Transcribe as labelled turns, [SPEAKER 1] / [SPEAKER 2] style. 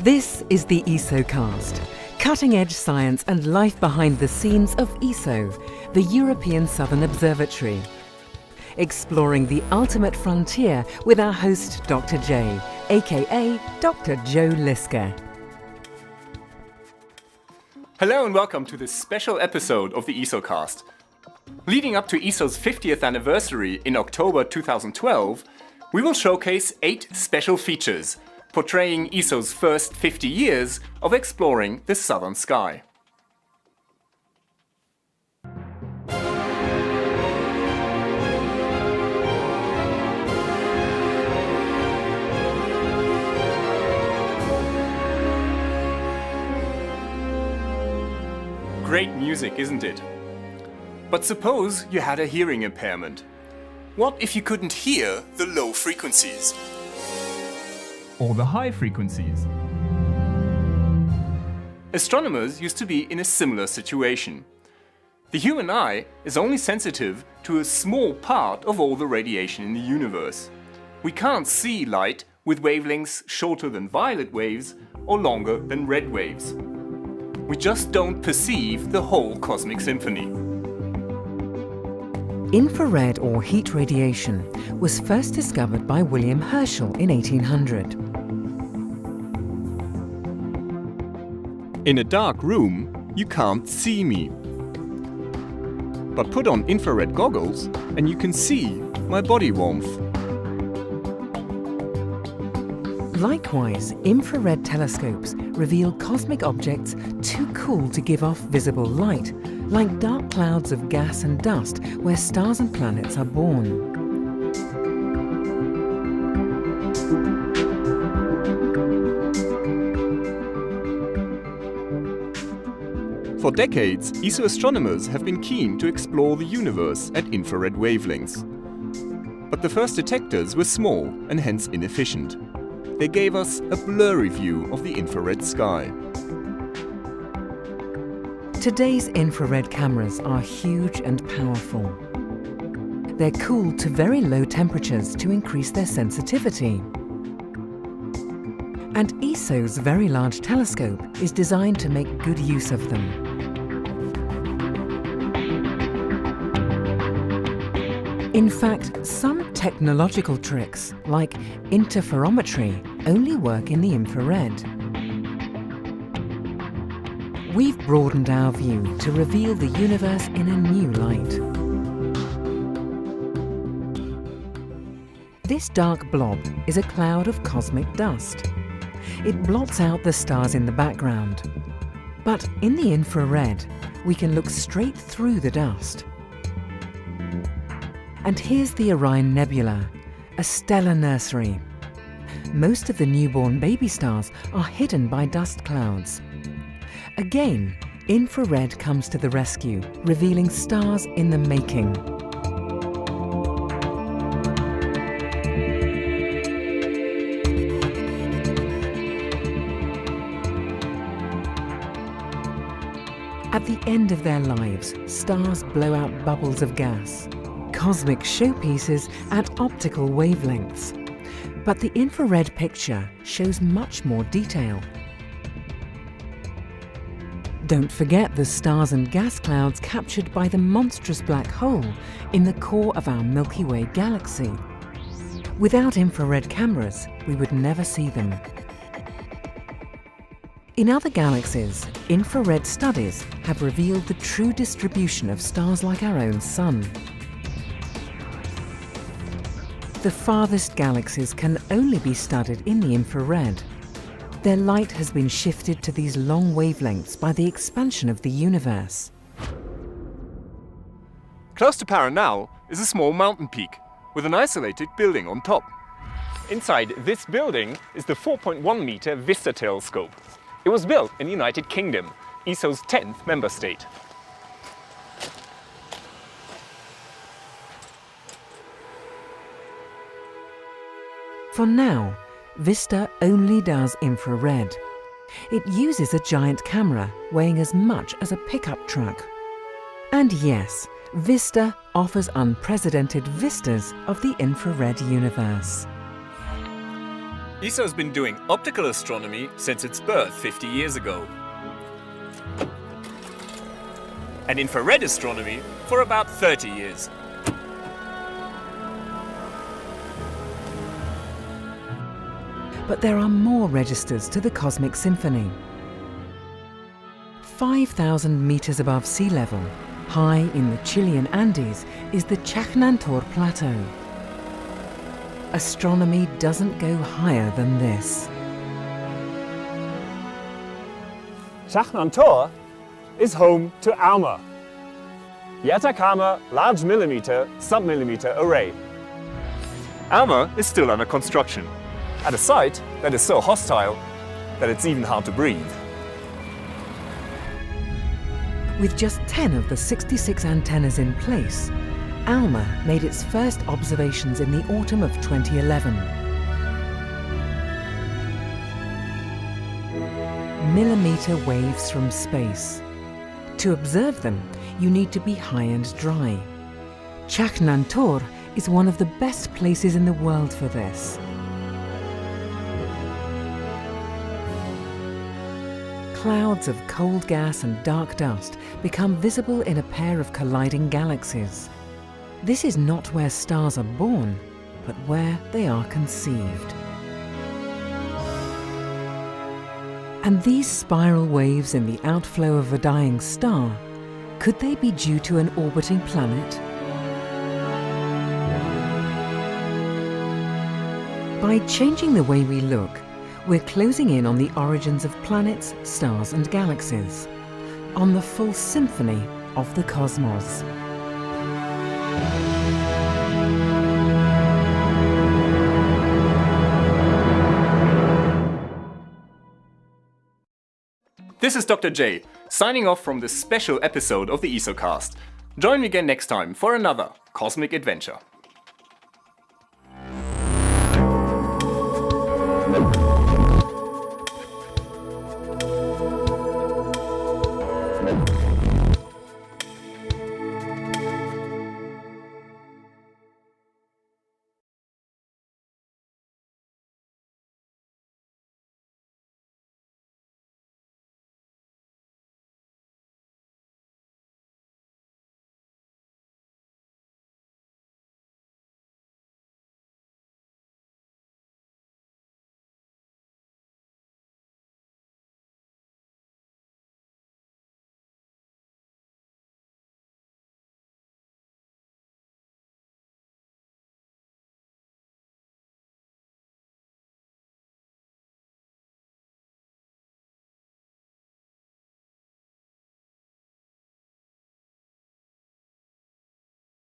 [SPEAKER 1] This is the ESOcast, cutting-edge science and life behind the scenes of ESO, the European Southern Observatory. Exploring the ultimate frontier with our host Dr. J, aka Dr. Joe Liske.
[SPEAKER 2] Hello and welcome to this special episode of the ESOcast. Leading up to ESO's 50th anniversary in October 2012, we will showcase 8 special features portraying ESO's first 50 years of exploring the southern sky. Great music, isn't it? But suppose you had a hearing impairment. What if you couldn't hear the low frequencies?
[SPEAKER 3] Or the high frequencies?
[SPEAKER 2] Astronomers used to be in a similar situation. The human eye is only sensitive to a small part of all the radiation in the universe. We can't see light with wavelengths shorter than violet waves or longer than red waves. We just don't perceive the whole cosmic symphony.
[SPEAKER 1] Infrared or heat radiation was first discovered by William Herschel in 1800.
[SPEAKER 2] In a dark room, you can't see me. But put on infrared goggles and you can see my body warmth.
[SPEAKER 1] Likewise, infrared telescopes reveal cosmic objects too cool to give off visible light, like dark clouds of gas and dust where stars and planets are born.
[SPEAKER 2] For decades, ESO astronomers have been keen to explore the universe at infrared wavelengths. But the first detectors were small and hence inefficient. They gave us a blurry view of the infrared sky.
[SPEAKER 1] Today's infrared cameras are huge and powerful. They're cooled to very low temperatures to increase their sensitivity. And ESO's Very Large Telescope is designed to make good use of them. In fact, some technological tricks, like interferometry, only work in the infrared. We've broadened our view to reveal the universe in a new light. This dark blob is a cloud of cosmic dust. It blots out the stars in the background. But in the infrared, we can look straight through the dust. And here's the Orion Nebula, a stellar nursery. Most of the newborn baby stars are hidden by dust clouds. Again, infrared comes to the rescue, revealing stars in the making. At the end of their lives, stars blow out bubbles of gas, cosmic showpieces at optical wavelengths. But the infrared picture shows much more detail. Don't forget the stars and gas clouds captured by the monstrous black hole in the core of our Milky Way galaxy. Without infrared cameras, we would never see them. In other galaxies, infrared studies have revealed the true distribution of stars like our own Sun. The farthest galaxies can only be studied in the infrared. Their light has been shifted to these long wavelengths by the expansion of the universe.
[SPEAKER 2] Close to Paranal is a small mountain peak with an isolated building on top. Inside this building is the 4.1-meter Vista telescope. It was built in the United Kingdom, ESO's 10th member state.
[SPEAKER 1] For now, Vista only does infrared. It uses a giant camera weighing as much as a pickup truck. And yes, Vista offers unprecedented vistas of the infrared universe.
[SPEAKER 2] ESO's been doing optical astronomy since its birth 50 years ago. And infrared astronomy for about 30 years.
[SPEAKER 1] But there are more registers to the cosmic symphony. 5,000 meters above sea level, high in the Chilean Andes, is the Chajnantor Plateau. Astronomy doesn't go higher than this.
[SPEAKER 4] Chajnantor is home to ALMA, the Atacama Large Millimeter Submillimeter Array.
[SPEAKER 2] ALMA is still under construction, at a site that is so hostile that it's even hard to breathe.
[SPEAKER 1] With just 10 of the 66 antennas in place, ALMA made its first observations in the autumn of 2011. Millimeter waves from space. To observe them, you need to be high and dry. Chajnantor is one of the best places in the world for this. Clouds of cold gas and dark dust become visible in a pair of colliding galaxies. This is not where stars are born, but where they are conceived. And these spiral waves in the outflow of a dying star, could they be due to an orbiting planet? By changing the way we look, we're closing in on the origins of planets, stars and galaxies, on the full symphony of the cosmos.
[SPEAKER 2] This is Dr. J, signing off from this special episode of the ESOcast. Join me again next time for another cosmic adventure.